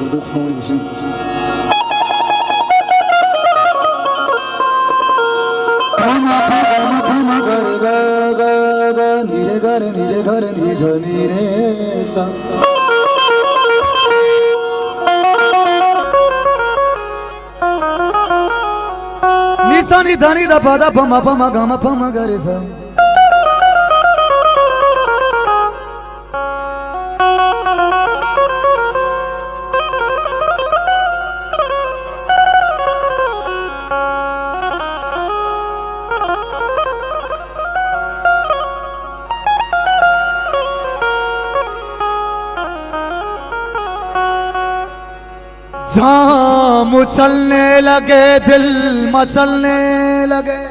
Burada snowy fishing. Kama kama kama gare ga ga ga nire gare ni dha nire sa sa. Ni sa ni dha ni da pa da pa ma gare sa. जहाँ मुचलने लगे दिल मचलने लगे,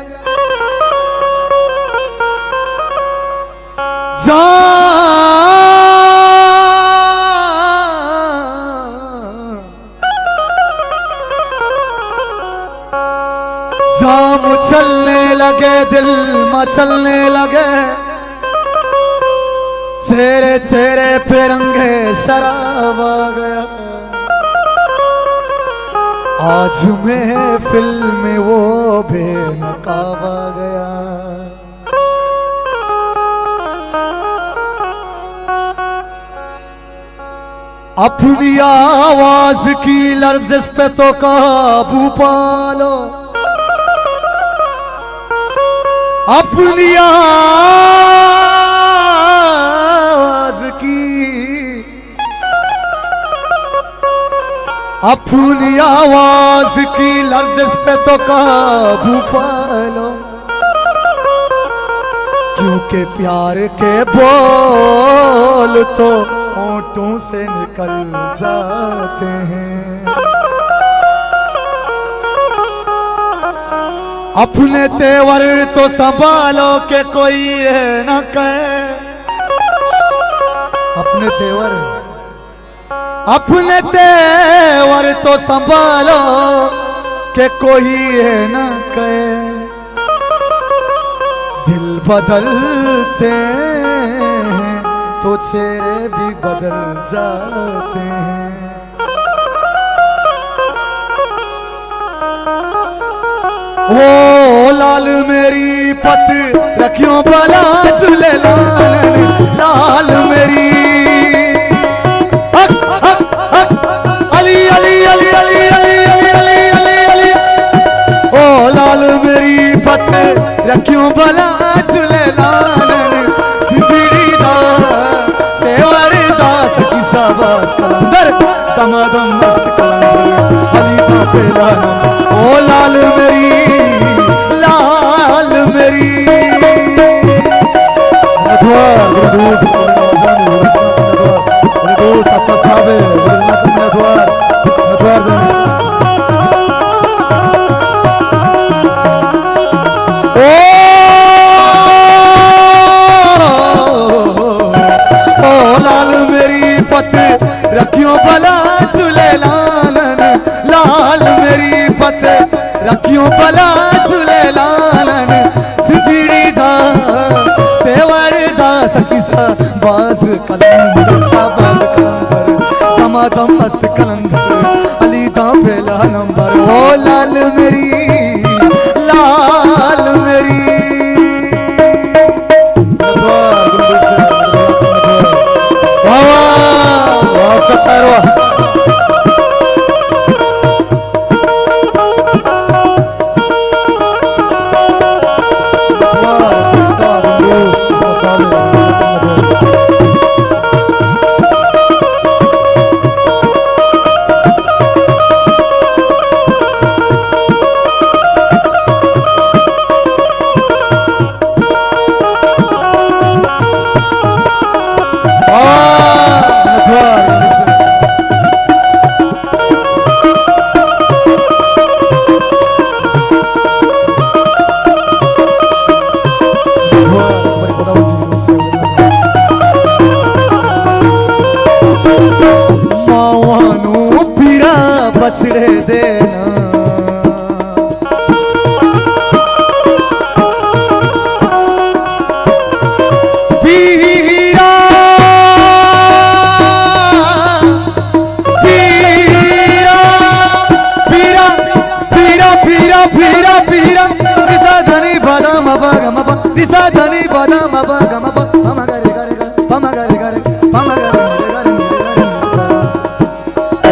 जहाँ मुचलने लगे दिल मचलने लगे, चेहरे चेहरे पे रंगे शराब आ गया। आज महफिल में वो बेनकाब आ गया। अपनी आवाज की लर्जिश पे तो काबू पालो, अपनी आवाज की, अपनी आवाज की लर्जिश पे तो काबू पालो, क्योंकि प्यार के बोल तो होंठों से निकल जाते हैं। अपने तेवर तो संभालो के कोई है न कहे, अपने तेवर, अपने तेवर तो संभालो के कोई है न कहे। दिल बदलते हैं तो चेहरे भी बदल जाते हैं। ओ लाल मेरी पत रखियो बला चुले लाल मेरी अली अली अली अली अली अली अली अली अली। ओ लाल मेरी पत रखियो बला चुले सिद्धड़ी दा सेवर दास की साबात कलंदर दमादम मस्त कलंदर अली तो पेला। ओ लाल मेरी मधुआर गुरुदोस्त गुरुदोस्त अच्छा साहबे मधुआर मधुआर जाने। ओ लाल मेरी पत रखियो भला चुले लालन, लाल मेरी पत रखियो भला चुले लालन। सिद्धड़ी दा सेवर दास किसा बाज कलंदर शाबाज कलंदर दमादम मस्त कलंदर अली दा पहला नंबर। ओ लाल मेरी लाल मेरी बछड़े देना पीरा पीरा ma ga ma pa ni sa da ni pa da ma pa ga ma pa ma ga re ga pa ma ga re ga re pa ma ga re ga re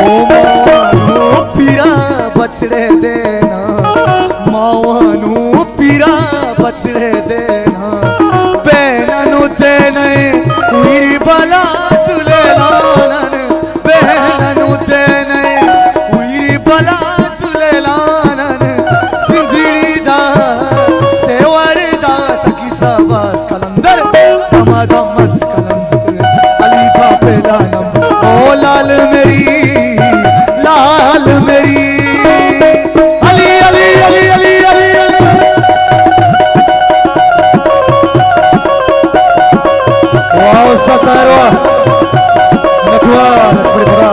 ओ मानो पीरा बछड़े देना मावानू पीरा बछड़े देना बहनू ते नहीं उरी बला चुले लानन बहनू ते नहीं उरी बला चुले लानन सिंधड़ी दा सेवड़ दा सखी साबास कलंदर दमादमस कलंदर अली का पहला नंबर ओ लाल मेरी लाल मेरी अली अली अली अली अली अली वाह सतारवा नथुआ बड़े बड़ा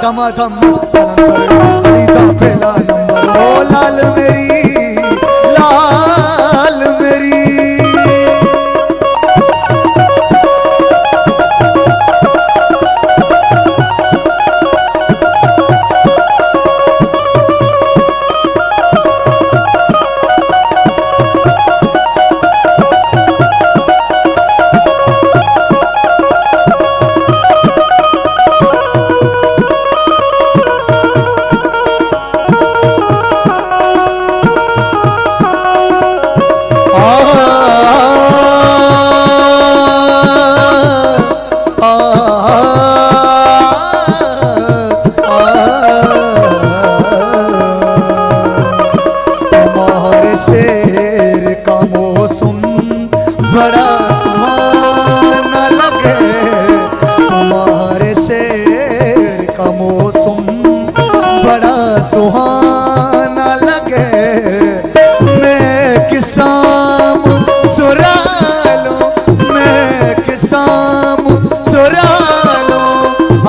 दमादम अली दा पहला नंबर ओ लाल मेरी लाल मेरी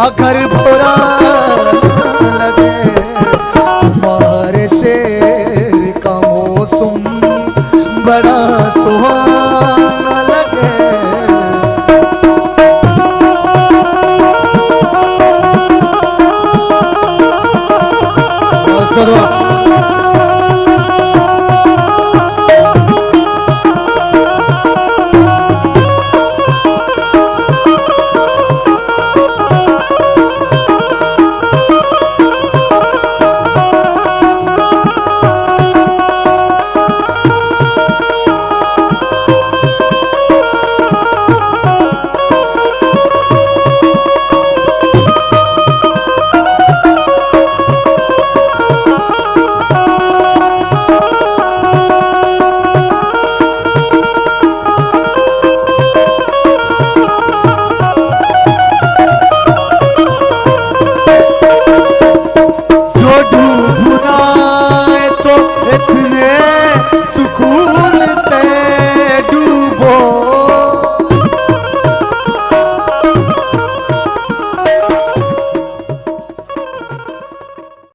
अगर